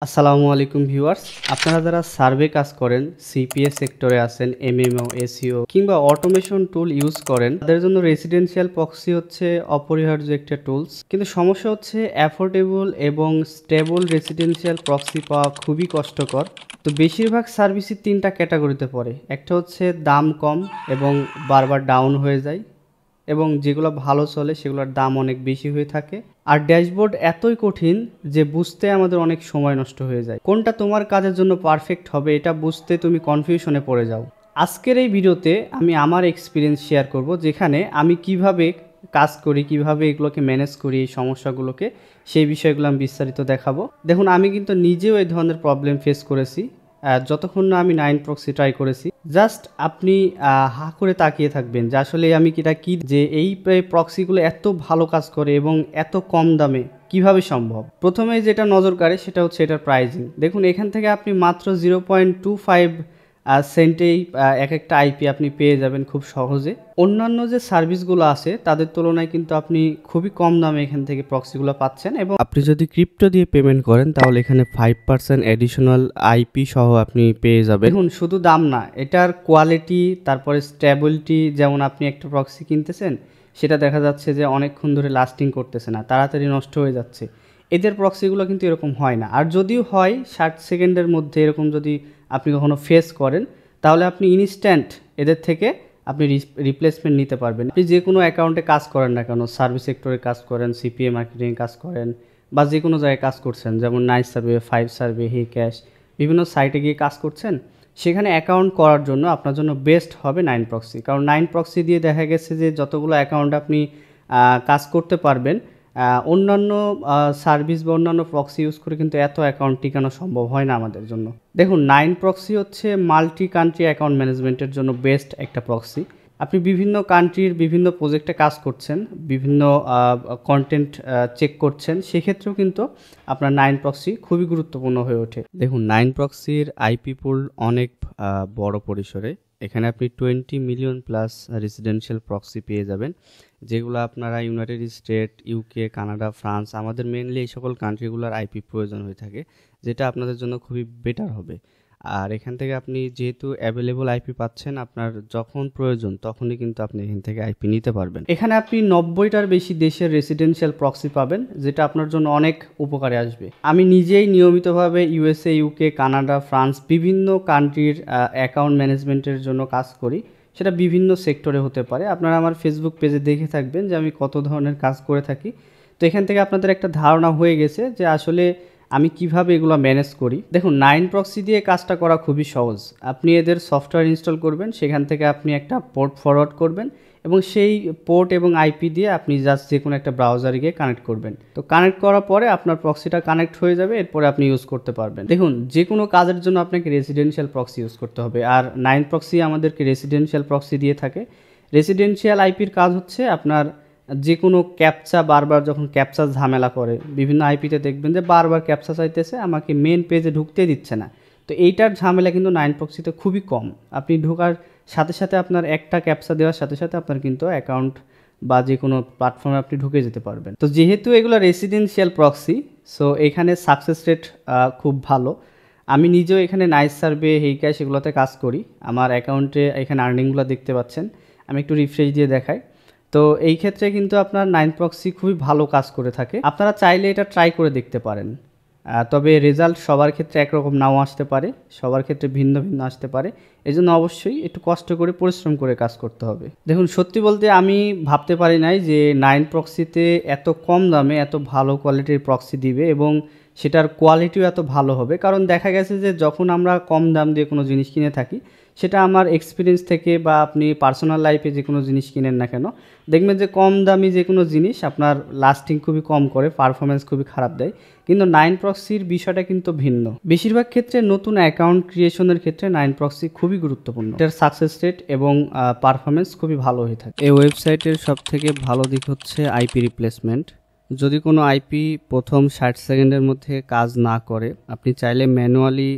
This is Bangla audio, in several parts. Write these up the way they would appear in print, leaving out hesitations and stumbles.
আসসালামু আলাইকুম ভিউয়ার্স, আপনারা যারা সার্ভে কাজ করেন, সিপিএস সেক্টরে আছেন, এমএমও, এসইও কিংবা অটোমেশন টুল ইউজ করেন, তাদের জন্য রেসিডেন্সিয়াল প্রক্সি হচ্ছে অপরিহার্য একটা টুলস। কিন্তু সমস্যা হচ্ছে অ্যাফোর্ডেবল এবং স্টেবল রেসিডেন্সিয়াল প্রক্সি পাওয়া খুবই কষ্টকর। তো বেশিরভাগ সার্ভিসই তিনটা ক্যাটাগরিতে পড়ে। একটা হচ্ছে দাম কম এবং বারবার ডাউন হয়ে যায়, এবং যেগুলো ভালো চলে সেগুলোর দাম অনেক বেশি হয়ে থাকে। আর ড্যাশবোর্ড এতই কঠিন যে বুঝতে আমাদের অনেক সময় নষ্ট হয়ে যায়। কোনটা তোমার কাজের জন্য পারফেক্ট হবে এটা বুঝতে তুমি কনফিউশনে পড়ে যাও। আজকের এই ভিডিওতে আমি আমার এক্সপিরিয়েন্স শেয়ার করব, যেখানে আমি কিভাবে কাজ করি, কিভাবে এগুলোকে ম্যানেজ করি, এই সমস্যাগুলোকে, সেই বিষয়গুলো আমি বিস্তারিত দেখাবো। দেখুন, আমি কিন্তু নিজেও এই ধরনের প্রবলেম ফেস করেছি যতক্ষণ না আমি 9 প্রক্সি ট্রাই করেছি। জাস্ট আপনি হা করে তাকিয়ে থাকবেন যে আসলে আমি কিটা কি, যে এই প্রক্সিগুলো এত ভালো কাজ করে এবং এত কম দামে কিভাবে সম্ভব। প্রথমে যেটা নজর কাড়ে সেটা হচ্ছে এটার প্রাইজিং। দেখুন, এখান থেকে আপনি মাত্র 0.25 সেন্টেই এক একটা আইপি আপনি পেয়ে যাবেন খুব সহজে। অন্যান্য যে সার্ভিসগুলো আছে তাদের তুলনায় কিন্তু আপনি খুবই কম দামে এখান থেকে প্রক্সিগুলো পাচ্ছেন, এবং আপনি যদি ক্রিপ্টো দিয়ে পেমেন্ট করেন তাহলে এখানে 5% অ্যাডিশনাল আইপি সহ আপনি পেয়ে যাবেন। দেখুন, শুধু দাম না, এটার কোয়ালিটি, তারপরে স্টেবিলিটি, যেমন আপনি একটা প্রক্সি কিনতেছেন সেটা দেখা যাচ্ছে যে অনেকক্ষণ ধরে লাস্টিং করতেছে না, তাড়াতাড়ি নষ্ট হয়ে যাচ্ছে। এদের প্রক্সিগুলো কিন্তু এরকম হয় না। আর যদিও হয় 60 সেকেন্ডের মধ্যে, এরকম যদি আপনি কখনো ফেস করেন তাহলে আপনি ইনস্ট্যান্ট এদের থেকে আপনি রিপ্লেসমেন্ট নিতে পারবেন। আপনি যে কোনো অ্যাকাউন্টে কাজ করেন না কেন, সার্ভিস সেক্টরে কাজ করেন, সিপিএ মার্কেটিংয়ে কাজ করেন, বা যে কোনো জায়গায় কাজ করছেন, যেমন নাইস সার্ভে, 5 সার্ভে, হি ক্যাশ, বিভিন্ন সাইটে গিয়ে কাজ করছেন, সেখানে অ্যাকাউন্ট করার জন্য আপনার জন্য বেস্ট হবে 9 প্রক্সি। কারণ 9 প্রক্সি দিয়ে দেখা গেছে যে যতগুলো অ্যাকাউন্ট আপনি কাজ করতে পারবেন, অন্যান্য সার্ভিস বা অন্যান্য প্রক্সি ইউজ করে কিন্তু এত অ্যাকাউন্ট টিকানো সম্ভব হয় না আমাদের জন্য। দেখুন, 9 প্রক্সি হচ্ছে মাল্টি কান্ট্রি অ্যাকাউন্ট ম্যানেজমেন্টের জন্য বেস্ট একটা প্রক্সি। আপনি বিভিন্ন কান্ট্রির বিভিন্ন প্রজেক্টে কাজ করছেন, বিভিন্ন কন্টেন্ট চেক করছেন, সেক্ষেত্রেও কিন্তু আপনার 9 প্রক্সি খুবই গুরুত্বপূর্ণ হয়ে ওঠে। দেখুন, 9 প্রক্সির আইপি পুল অনেক বড় পরিসরে। এখানে আপনি 20 মিলিয়ন প্লাস রেসিডেন্সিয়াল প্রক্সি পেয়ে যাবেন, যেগুলো আপনারা United state, UK, Canada, France, আমাদের মেনলি এই সকল কান্ট্রিগুলোর আইপি প্রয়োজন হয়ে থাকে, যেটা আপনাদের জন্য খুবই বেটার হবে। আর এখান থেকে আপনি যেহেতু অ্যাভেলেবল আইপি পাচ্ছেন, আপনার যখন প্রয়োজন তখনই কিন্তু আপনি এখান থেকে আইপি নিতে পারবেন। এখানে আপনি 90টার বেশি দেশের রেসিডেন্সিয়াল প্রক্সি পাবেন, যেটা আপনার জন্য অনেক উপকারে আসবে। আমি নিজেই নিয়মিতভাবে ইউএসএ, ইউকে, কানাডা, ফ্রান্স, বিভিন্ন কান্ট্রির অ্যাকাউন্ট ম্যানেজমেন্টের জন্য কাজ করি। সেটা বিভিন্ন সেক্টরে হতে পারে। আপনারা আমার ফেসবুক পেজে দেখে থাকবেন যে আমি কত ধরনের কাজ করে থাকি। তো এখান থেকে আপনাদের একটা ধারণা হয়ে গেছে যে আসলে আমি কিভাবে এগুলো ম্যানেজ করি। দেখুন, 9 প্রক্সি দিয়ে কাজটা করা খুবই সহজ। আপনি এদের সফটওয়্যার ইনস্টল করবেন, সেখান থেকে আপনি একটা পোর্ট ফরওয়ার্ড করবেন, এবং সেই পোর্ট এবং আইপি দিয়ে আপনি জাস্ট যে কোনো একটা ব্রাউজারে গিয়ে কানেক্ট করবেন। তো কানেক্ট করার পরে আপনার প্রক্সিটা কানেক্ট হয়ে যাবে, এরপরে আপনি ইউজ করতে পারবেন। দেখুন, যে কোনো কাজের জন্য আপনাকে রেসিডেন্সিয়াল প্রক্সি ইউজ করতে হবে, আর 9 প্রক্সি আমাদেরকে রেসিডেন্সিয়াল প্রক্সি দিয়ে থাকে। রেসিডেন্সিয়াল আইপির কাজ হচ্ছে আপনার যে কোনো ক্যাপচা, বারবার যখন ক্যাপচা ঝামেলা করে, বিভিন্ন আইপিতে দেখবেন যে বারবার ক্যাপচা চাইতেছে, আমাকে মেন পেজে ঢুকতে দিচ্ছে না। তো এইটার ঝামেলা কিন্তু 9 প্রক্সিতে খুবই কম। আপনি ঢোকার সাথে সাথে আপনার একটা ক্যাপচা দেওয়ার সাথে সাথে আপনার কিন্তু অ্যাকাউন্ট বা যে কোনো প্ল্যাটফর্মে আপনি ঢুকে যেতে পারবেন। তো যেহেতু এগুলো রেসিডেন্সিয়াল প্রক্সি, সো এখানে সাকসেস রেট খুব ভালো। আমি নিজেও এখানে নাইস সার্ভে, হেইক্যাশ এগুলোতে কাজ করি। আমার অ্যাকাউন্টে এখানে আর্নিংগুলো দেখতে পাচ্ছেন। আমি একটু রিফ্রেশ দিয়ে দেখাই। তো এই ক্ষেত্রে কিন্তু আপনার 9 প্রক্সি খুবই ভালো কাজ করে থাকে। আপনারা চাইলে এটা ট্রাই করে দেখতে পারেন। তবে রেজাল্ট সবার ক্ষেত্রে একরকম নাও আসতে পারে, সবার ক্ষেত্রে ভিন্ন ভিন্ন আসতে পারে। এজন্য অবশ্যই একটু কষ্ট করে, পরিশ্রম করে কাজ করতে হবে। দেখুন, সত্যি বলতে আমি ভাবতে পারি নাই যে 9 প্রক্সিতে এত কম দামে এত ভালো কোয়ালিটির প্রক্সি দিবে, এবং সেটার কোয়ালিটিও এত ভালো হবে। কারণ দেখা গেছে যে যখন আমরা কম দাম দিয়ে কোনো জিনিস কিনে থাকি, সেটা আমার এক্সপিরিয়েন্স থেকে, বা আপনি পার্সোনাল লাইফে যে কোনো জিনিস কিনেন না কেন, দেখবেন যে কম দামি যে কোনো জিনিস আপনার লাস্টিং খুবই কম করে, পারফরমেন্স খুবই খারাপ দেয়। কিন্তু 9 প্রক্সির বিষয়টা কিন্তু ভিন্ন। বেশিরভাগ ক্ষেত্রে নতুন অ্যাকাউন্ট ক্রিয়েশনের ক্ষেত্রে 9 প্রক্সি খুবই গুরুত্বপূর্ণ। এটার সাকসেস রেট এবং পারফরমেন্স খুবই ভালো হয়ে থাকে। এই ওয়েবসাইটের সবথেকে ভালো দিক হচ্ছে আইপি রিপ্লেসমেন্ট। যদি কোনো আইপি প্রথম 60 সেকেন্ডের মধ্যে কাজ না করে, আপনি চাইলে ম্যানুয়ালি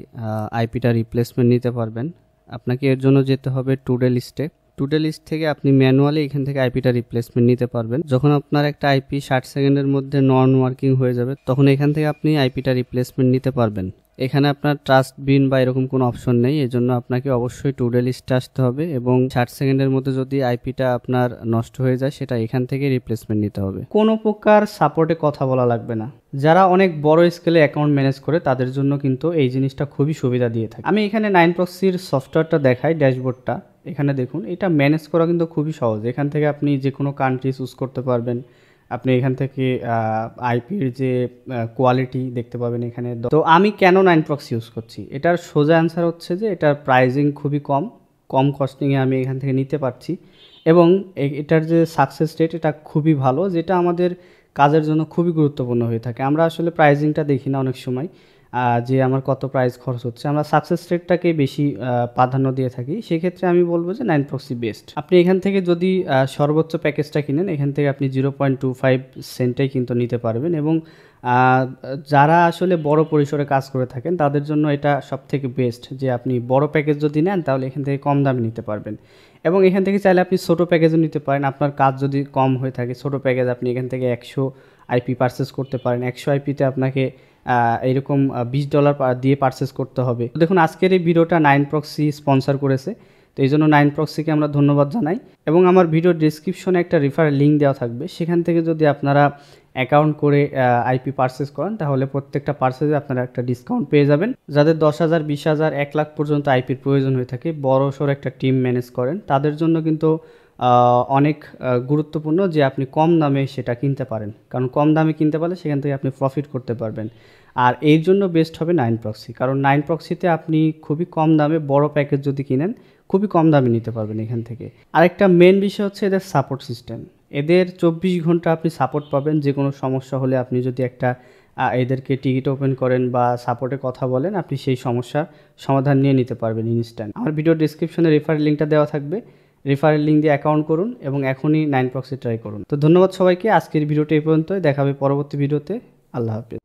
আইপিটা রিপ্লেসমেন্ট নিতে পারবেন। আপনাকে এর জন্য যেতে হবে টুডে লিস্টে। টুডে লিস্ট থেকে আপনি ম্যানুয়ালি এখান থেকে আইপিটা রিপ্লেসমেন্ট নিতে পারবেন। যখন আপনার একটা আইপি 60 সেকেন্ডের মধ্যে নন ওয়ার্কিং হয়ে যাবে তখন এখান থেকে আপনি আইপিটা রিপ্লেসমেন্ট নিতে পারবেন। এখানে আপনার ট্রাস্ট বিন বা এরকম কোনো অপশন নেই, এজন্য আপনাকে অবশ্যই টুডে লিস্টে আসতে হবে এবং 60 সেকেন্ডের মধ্যে যদি আইপিটা আপনার নষ্ট হয়ে যায় সেটা এখান থেকে রিপ্লেসমেন্ট নিতে হবে। কোনো প্রকার সাপোর্টে কথা বলা লাগবে না। যারা অনেক বড় স্কেলে অ্যাকাউন্ট ম্যানেজ করে তাদের জন্য কিন্তু এই জিনিসটা খুবই সুবিধা দিয়ে থাকে। আমি এখানে 9proxyর সফটওয়্যারটা দেখাই, ড্যাশবোর্ডটা এখানে দেখুন। এটা ম্যানেজ করা কিন্তু খুবই সহজ। এখান থেকে আপনি যে কোনো কান্ট্রি চুজ করতে পারবেন। আপনি এখান থেকে আইপির যে কোয়ালিটি দেখতে পাবেন এখানে। তো আমি কেন 9proxy ইউজ করছি, এটার সোজা অ্যান্সার হচ্ছে যে এটার প্রাইজিং খুবই কম কস্টিংয়ে আমি এখান থেকে নিতে পারছি এবং এটার যে সাকসেস রেট এটা খুবই ভালো, যেটা আমাদের কাজের জন্য খুবই গুরুত্বপূর্ণ হয়ে থাকে। আমরা আসলে প্রাইজিংটা দেখি না অনেক সময়, যে আমার কত প্রাইস খরচ হচ্ছে, আমরা সাকসেস রেটটাকে বেশি প্রাধান্য দিয়ে থাকি। সেক্ষেত্রে আমি বলবো যে 9proxy বেস্ট। আপনি এখান থেকে যদি সর্বোচ্চ প্যাকেজটা কিনেন এখান থেকে আপনি 0.25 সেন্টেই কিন্তু নিতে পারবেন এবং যারা আসলে বড় পরিসরে কাজ করে থাকেন তাদের জন্য এটা সবথেকে বেস্ট, যে আপনি বড় প্যাকেজ যদি নেন তাহলে এখান থেকে কম দামে নিতে পারবেন এবং এখান থেকে চাইলে আপনি ছোটো প্যাকেজও নিতে পারেন। আপনার কাজ যদি কম হয়ে থাকে ছোটো প্যাকেজ আপনি এখান থেকে 100 আইপি পারচেস করতে পারেন। 100 আইপিতে আপনাকে এরকম $20 দিয়ে পারচেস করতে হবে। দেখুন আজকের এই ভিডিওটা 9proxy স্পন্সর করেছে, তো এই জন্য 9proxyকে আমরা ধন্যবাদ জানাই এবং আমার ভিডিও ডিসক্রিপশনে একটা রেফারেল লিঙ্ক দেওয়া থাকবে, সেখান থেকে যদি আপনারা অ্যাকাউন্ট করে আইপি পারচেস করেন তাহলে প্রত্যেকটা পারচেসে আপনারা একটা ডিসকাউন্ট পেয়ে যাবেন। যাদের 10,000, 20,000, 1 লাখ পর্যন্ত আইপির প্রয়োজন হয়ে থাকে, বড় সড়ো একটা টিম ম্যানেজ করেন, তাদের জন্য কিন্তু অনেক গুরুত্বপূর্ণ যে আপনি কম দামে সেটা কিনতে পারেন, কারণ কম দামে কিনতে পারলে সেখান থেকে আপনি প্রফিট করতে পারবেন। আর এর জন্য বেস্ট হবে 9proxy, কারণ 9proxyতে আপনি খুবই কম দামে বড় প্যাকেজ যদি কিনেন খুবই কম দামে নিতে পারবেন এখান থেকে। আরেকটা মেন বিষয় হচ্ছে এদের সাপোর্ট সিস্টেম। এদের 24 ঘন্টা আপনি সাপোর্ট পাবেন। যে কোনো সমস্যা হলে আপনি যদি একটা এদেরকে টিকিট ওপেন করেন বা সাপোর্টে কথা বলেন, আপনি সেই সমস্যার সমাধান নিয়ে নিতে পারবেন ইনস্ট্যান্ট। আমার ভিডিও ডিসক্রিপশনে রেফারেল লিঙ্কটা দেওয়া থাকবে, রেফারেল লিঙ্ক দিয়ে অ্যাকাউন্ট করুন এবং এখনই 9proxy ট্রাই করুন। তো ধন্যবাদ সবাইকে, আজকের ভিডিওটা এই পর্যন্তই, দেখা হবে পরবর্তী ভিডিওতে। আল্লাহ হাফিজ।